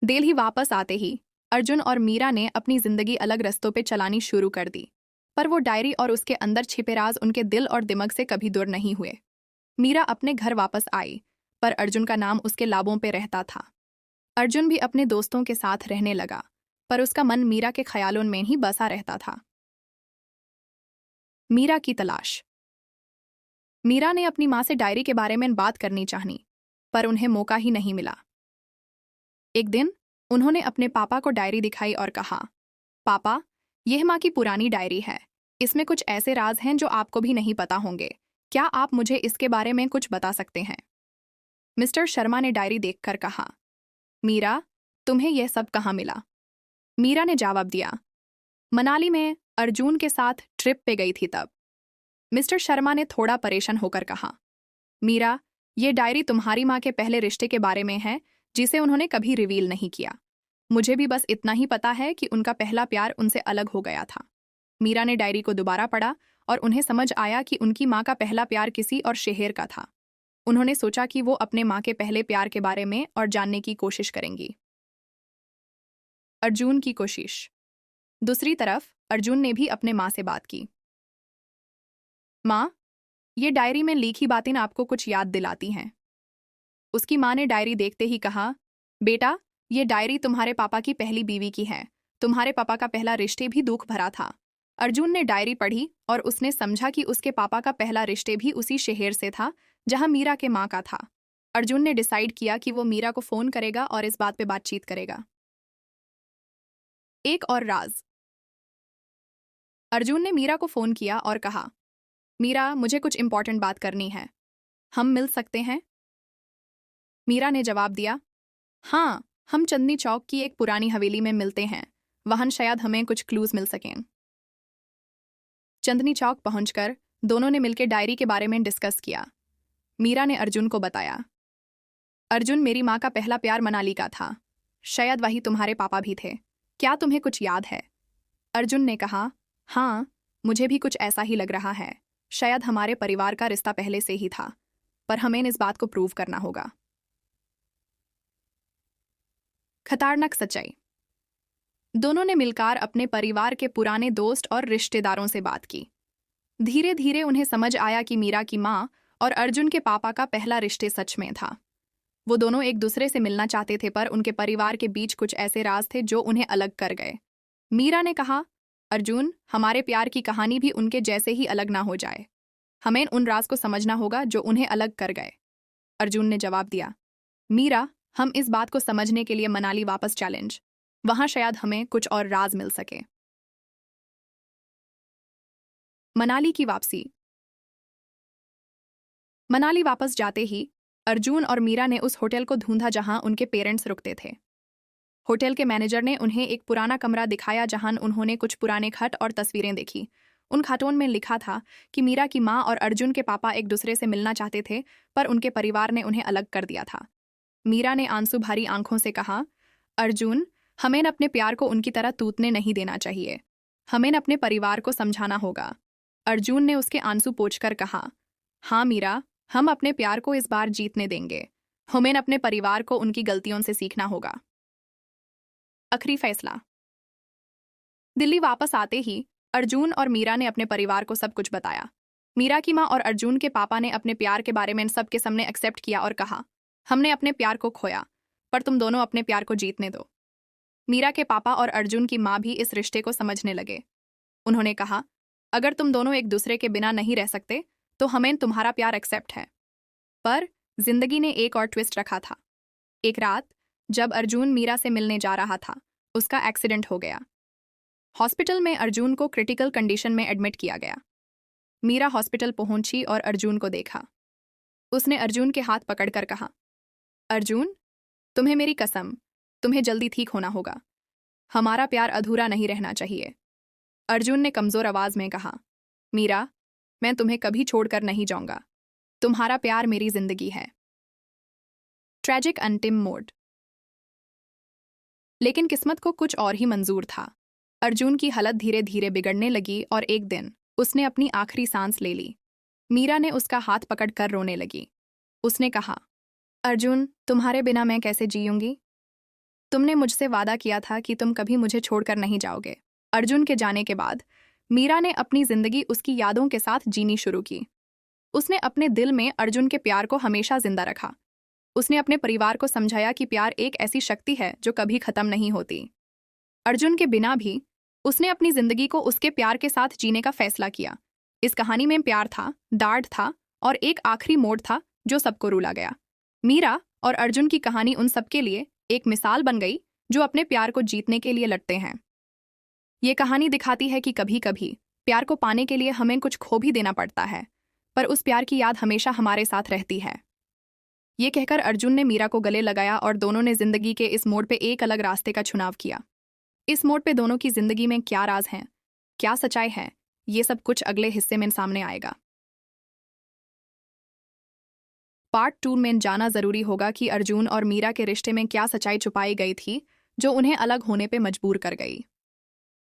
दिल्ली वापस आते ही अर्जुन और मीरा ने अपनी जिंदगी अलग रास्तों पे चलानी शुरू कर दी। पर वो डायरी और उसके अंदर छिपे राज उनके दिल और दिमाग से कभी दूर नहीं हुए। मीरा अपने घर वापस आई, पर अर्जुन का नाम उसके लाबों पे रहता था। अर्जुन भी अपने दोस्तों के साथ रहने लगा, पर उसका मन मीरा के ख्यालों में ही बसा रहता था। मीरा की तलाश। मीरा ने अपनी माँ से डायरी के बारे में बात करनी चाही, पर उन्हें मौका ही नहीं मिला। एक दिन उन्होंने अपने पापा को डायरी दिखाई और कहा, पापा, यह माँ की पुरानी डायरी है। इसमें कुछ ऐसे राज हैं जो आपको भी नहीं पता होंगे। क्या आप मुझे इसके बारे में कुछ बता सकते हैं? मिस्टर शर्मा ने डायरी देखकर कहा, मीरा, तुम्हें यह सब कहाँ मिला? मीरा ने जवाब दिया, मनाली में अर्जुन के साथ ट्रिप पे गई थी तब। मिस्टर शर्मा ने थोड़ा परेशान होकर कहा, मीरा, ये डायरी तुम्हारी माँ के पहले रिश्ते के बारे में है, जिसे उन्होंने कभी रिवील नहीं किया। मुझे भी बस इतना ही पता है कि उनका पहला प्यार उनसे अलग हो गया था। मीरा ने डायरी को दोबारा पढ़ा और उन्हें समझ आया कि उनकी माँ का पहला प्यार किसी और शहर का था। उन्होंने सोचा कि वो अपने माँ के पहले प्यार के बारे में और जानने की कोशिश करेंगी। अर्जुन की कोशिश। दूसरी तरफ अर्जुन ने भी अपने माँ से बात की। माँ, ये डायरी में लिखी बातें आपको कुछ याद दिलाती हैं? उसकी माँ ने डायरी देखते ही कहा, बेटा, ये डायरी तुम्हारे पापा की पहली बीवी की है। तुम्हारे पापा का पहला रिश्ते भी दुख भरा था। अर्जुन ने डायरी पढ़ी और उसने समझा कि उसके पापा का पहला रिश्ते भी उसी शहर से था जहां मीरा के माँ का था। अर्जुन ने डिसाइड किया कि वो मीरा को फोन करेगा और इस बात पे बातचीत करेगा। एक और राज। अर्जुन ने मीरा को फोन किया और कहा, मीरा, मुझे कुछ इंपॉर्टेंट बात करनी है। हम मिल सकते हैं? मीरा ने जवाब दिया, हाँ, हम चंदनी चौक की एक पुरानी हवेली में मिलते हैं। वहां शायद हमें कुछ क्लूज मिल सकें। चंदनी चौक पहुंचकर दोनों ने मिलकर डायरी के बारे में डिस्कस किया। मीरा ने अर्जुन को बताया, अर्जुन, मेरी माँ का पहला प्यार मनाली का था। शायद वही तुम्हारे पापा भी थे। क्या तुम्हें कुछ याद है? अर्जुन ने कहा, हाँ, मुझे भी कुछ ऐसा ही लग रहा है। शायद हमारे परिवार का रिश्ता पहले से ही था, पर हमें इस बात को प्रूव करना होगा। खतरनाक सच्चाई। दोनों ने मिलकर अपने परिवार के पुराने दोस्त और रिश्तेदारों से बात की। धीरे धीरे उन्हें समझ आया कि मीरा की माँ और अर्जुन के पापा का पहला रिश्ते सच में था। वो दोनों एक दूसरे से मिलना चाहते थे, पर उनके परिवार के बीच कुछ ऐसे राज थे जो उन्हें अलग कर गए। मीरा ने कहा, अर्जुन, हमारे प्यार की कहानी भी उनके जैसे ही अलग ना हो जाए। हमें उन राज को समझना होगा जो उन्हें अलग कर गए। अर्जुन ने जवाब दिया, मीरा, हम इस बात को समझने के लिए मनाली वापस चैलेंज। वहां शायद हमें कुछ और राज मिल सके। मनाली की वापसी। मनाली वापस जाते ही अर्जुन और मीरा ने उस होटल को ढूंढा जहां उनके पेरेंट्स रुकते थे। होटल के मैनेजर ने उन्हें एक पुराना कमरा दिखाया जहां उन्होंने कुछ पुराने खत और तस्वीरें देखी। उन खतों में लिखा था कि मीरा की माँ और अर्जुन के पापा एक दूसरे से मिलना चाहते थे, पर उनके परिवार ने उन्हें अलग कर दिया था। मीरा ने आंसू भरी आंखों से कहा, अर्जुन, हमें अपने प्यार को उनकी तरह टूटने नहीं देना चाहिए। हमें अपने परिवार को समझाना होगा। अर्जुन ने उसके आंसू पोंछकर कहा, हाँ मीरा, हम अपने प्यार को इस बार जीतने देंगे। हमें अपने परिवार को उनकी गलतियों से सीखना होगा। आखिरी फैसला। दिल्ली वापस आते ही अर्जुन और मीरा ने अपने परिवार को सब कुछ बताया। मीरा की माँ और अर्जुन के पापा ने अपने प्यार के बारे में सबके सामने एक्सेप्ट किया और कहा, हमने अपने प्यार को खोया, पर तुम दोनों अपने प्यार को जीतने दो। मीरा के पापा और अर्जुन की माँ भी इस रिश्ते को समझने लगे। उन्होंने कहा, अगर तुम दोनों एक दूसरे के बिना नहीं रह सकते तो हमें तुम्हारा प्यार एक्सेप्ट है। पर जिंदगी ने एक और ट्विस्ट रखा था। एक रात जब अर्जुन मीरा से मिलने जा रहा था, उसका एक्सीडेंट हो गया। हॉस्पिटल में अर्जुन को क्रिटिकल कंडीशन में एडमिट किया गया। मीरा हॉस्पिटल पहुंची और अर्जुन को देखा। उसने अर्जुन के हाथ पकड़कर कहा, अर्जुन, तुम्हें मेरी कसम, तुम्हें जल्दी ठीक होना होगा। हमारा प्यार अधूरा नहीं रहना चाहिए। अर्जुन ने कमजोर आवाज में कहा, मीरा, मैं तुम्हें कभी छोड़कर नहीं जाऊंगा। तुम्हारा प्यार मेरी जिंदगी है। ट्रैजिक अंतिम मोड। लेकिन किस्मत को कुछ और ही मंजूर था। अर्जुन की हालत धीरे धीरे बिगड़ने लगी और एक दिन उसने अपनी आखिरी सांस ले ली। मीरा ने उसका हाथ पकड़कर रोने लगी। उसने कहा, अर्जुन, तुम्हारे बिना मैं कैसे जीऊंगी? तुमने मुझसे वादा किया था कि तुम कभी मुझे छोड़कर नहीं जाओगे। अर्जुन के जाने के बाद मीरा ने अपनी जिंदगी उसकी यादों के साथ जीनी शुरू की। उसने अपने दिल में अर्जुन के प्यार को हमेशा जिंदा रखा। उसने अपने परिवार को समझाया कि प्यार एक ऐसी शक्ति है जो कभी खत्म नहीं होती। अर्जुन के बिना भी उसने अपनी जिंदगी को उसके प्यार के साथ जीने का फैसला किया। इस कहानी में प्यार था, डांट था और एक आखिरी मोड़ था जो सबको रुला गया। मीरा और अर्जुन की कहानी उन सबके लिए एक मिसाल बन गई जो अपने प्यार को जीतने के लिए लड़ते हैं। ये कहानी दिखाती है कि कभी कभी प्यार को पाने के लिए हमें कुछ खो भी देना पड़ता है, पर उस प्यार की याद हमेशा हमारे साथ रहती है। ये कहकर अर्जुन ने मीरा को गले लगाया और दोनों ने जिंदगी के इस मोड़ पे एक अलग रास्ते का चुनाव किया। इस मोड़ पे दोनों की जिंदगी में क्या राज हैं, क्या सच्चाई है, ये सब कुछ अगले हिस्से में सामने आएगा। पार्ट 2 में जाना जरूरी होगा कि अर्जुन और मीरा के रिश्ते में क्या सच्चाई छुपाई गई थी जो उन्हें अलग होने पे मजबूर कर गई।